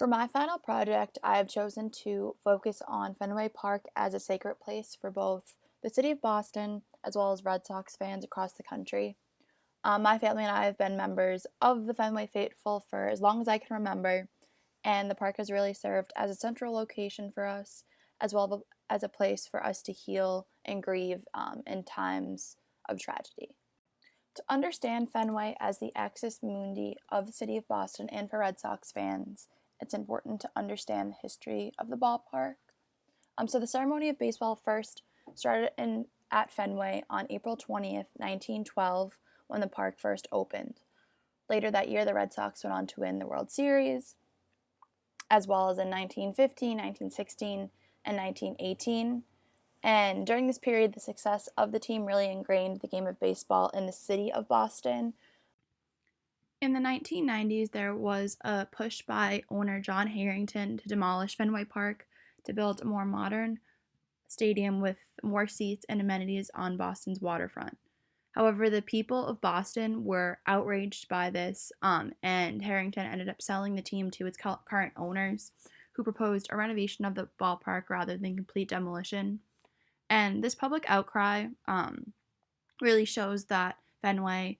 For my final project, I have chosen to focus on Fenway Park as a sacred place for both the city of Boston as well as Red Sox fans across the country. My family and I have been members of the Fenway Faithful for as long as I can remember, and the park has really served as a central location for us, as well as a place for us to heal and grieve in times of tragedy. To understand Fenway as the axis mundi of the city of Boston and for Red Sox fans, it's important to understand the history of the ballpark. So the ceremony of baseball first started at Fenway on April 20th, 1912, when the park first opened. Later that year, the Red Sox went on to win the World Series, as well as in 1915, 1916, and 1918. And during this period, the success of the team really ingrained the game of baseball in the city of Boston. In the 1990s, there was a push by owner John Harrington to demolish Fenway Park to build a more modern stadium with more seats and amenities on Boston's waterfront. However, the people of Boston were outraged by this, and Harrington ended up selling the team to its current owners, who proposed a renovation of the ballpark rather than complete demolition. And this public outcry really shows that Fenway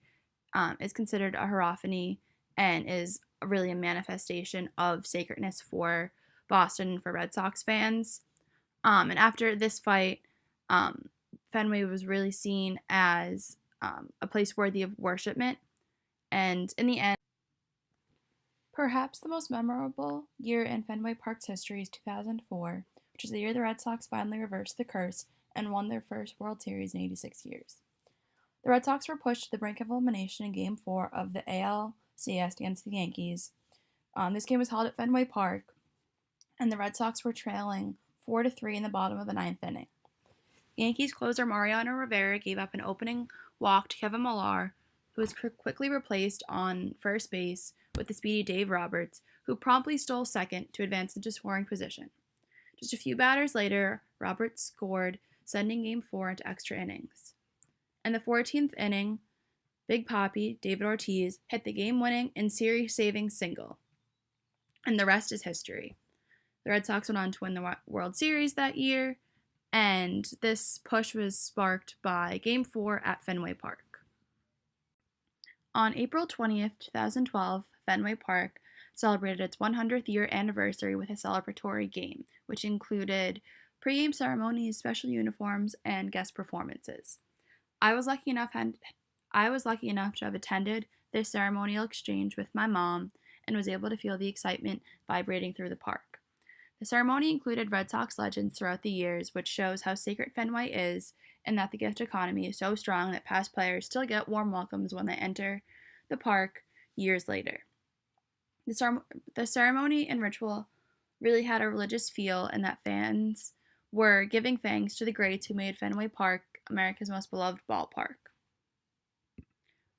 is considered a hierophany and is really a manifestation of sacredness for Boston and for Red Sox fans. And after this fight, Fenway was really seen as a place worthy of worshipment. And in the end, perhaps the most memorable year in Fenway Park's history is 2004, which is the year the Red Sox finally reversed the curse and won their first World Series in 86 years. The Red Sox were pushed to the brink of elimination in Game 4 of the ALCS against the Yankees. This game was held at Fenway Park, and the Red Sox were trailing 4-3 in the bottom of the ninth inning. Yankees closer Mariano Rivera gave up an opening walk to Kevin Millar, who was quickly replaced on first base with the speedy Dave Roberts, who promptly stole second to advance into scoring position. Just a few batters later, Roberts scored, sending Game 4 into extra innings. In the 14th inning, Big Papi, David Ortiz, hit the game-winning and series-saving single. And the rest is history. The Red Sox went on to win the World Series that year, and this push was sparked by Game 4 at Fenway Park. On April 20th, 2012, Fenway Park celebrated its 100th year anniversary with a celebratory game, which included pre-game ceremonies, special uniforms, and guest performances. I was lucky enough to have attended this ceremonial exchange with my mom and was able to feel the excitement vibrating through the park. The ceremony included Red Sox legends throughout the years, which shows how sacred Fenway is and that the gift economy is so strong that past players still get warm welcomes when they enter the park years later. The ceremony and ritual really had a religious feel, and that fans were giving thanks to the greats who made Fenway Park America's most beloved ballpark.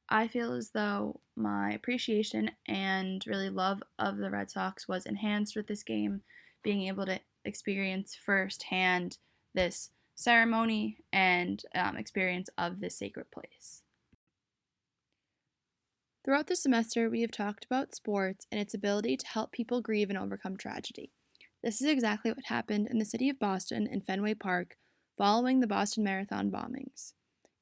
I feel as though my appreciation and really love of the Red Sox was enhanced with this game, being able to experience firsthand this ceremony and experience of this sacred place. Throughout the semester, we have talked about sports and its ability to help people grieve and overcome tragedy. This is exactly what happened in the city of Boston and Fenway Park following the Boston Marathon bombings.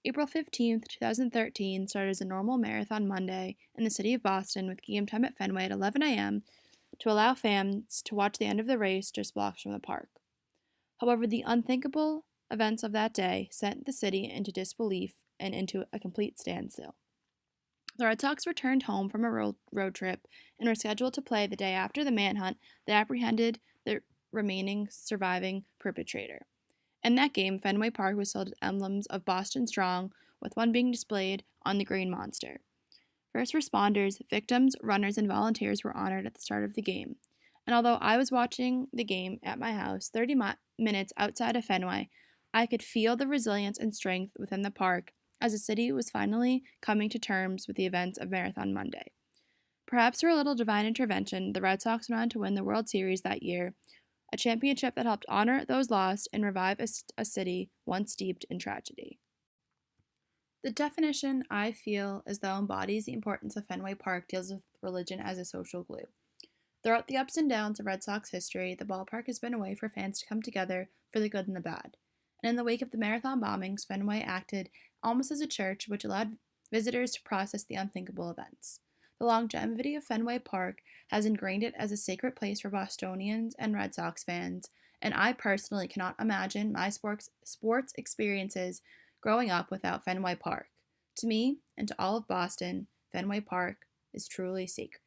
April 15th, 2013 started as a normal marathon Monday in the city of Boston with game time at Fenway at 11 a.m. to allow fans to watch the end of the race just blocks from the park. However, the unthinkable events of that day sent the city into disbelief and into a complete standstill. The Red Sox returned home from a road trip and were scheduled to play the day after the manhunt that apprehended the remaining surviving perpetrator. In that game, Fenway Park was filled with emblems of Boston Strong, with one being displayed on the Green Monster. First responders, victims, runners, and volunteers were honored at the start of the game. And although I was watching the game at my house 30 minutes outside of Fenway, I could feel the resilience and strength within the park as the city was finally coming to terms with the events of Marathon Monday. Perhaps through a little divine intervention, the Red Sox went on to win the World Series that year, a championship that helped honor those lost and revive a city once steeped in tragedy. The definition, I feel, as though embodies the importance of Fenway Park deals with religion as a social glue. Throughout the ups and downs of Red Sox history, the ballpark has been a way for fans to come together for the good and the bad. And in the wake of the marathon bombings, Fenway acted almost as a church, which allowed visitors to process the unthinkable events. The longevity of Fenway Park has ingrained it as a sacred place for Bostonians and Red Sox fans, and I personally cannot imagine my sports experiences growing up without Fenway Park. To me, and to all of Boston, Fenway Park is truly sacred.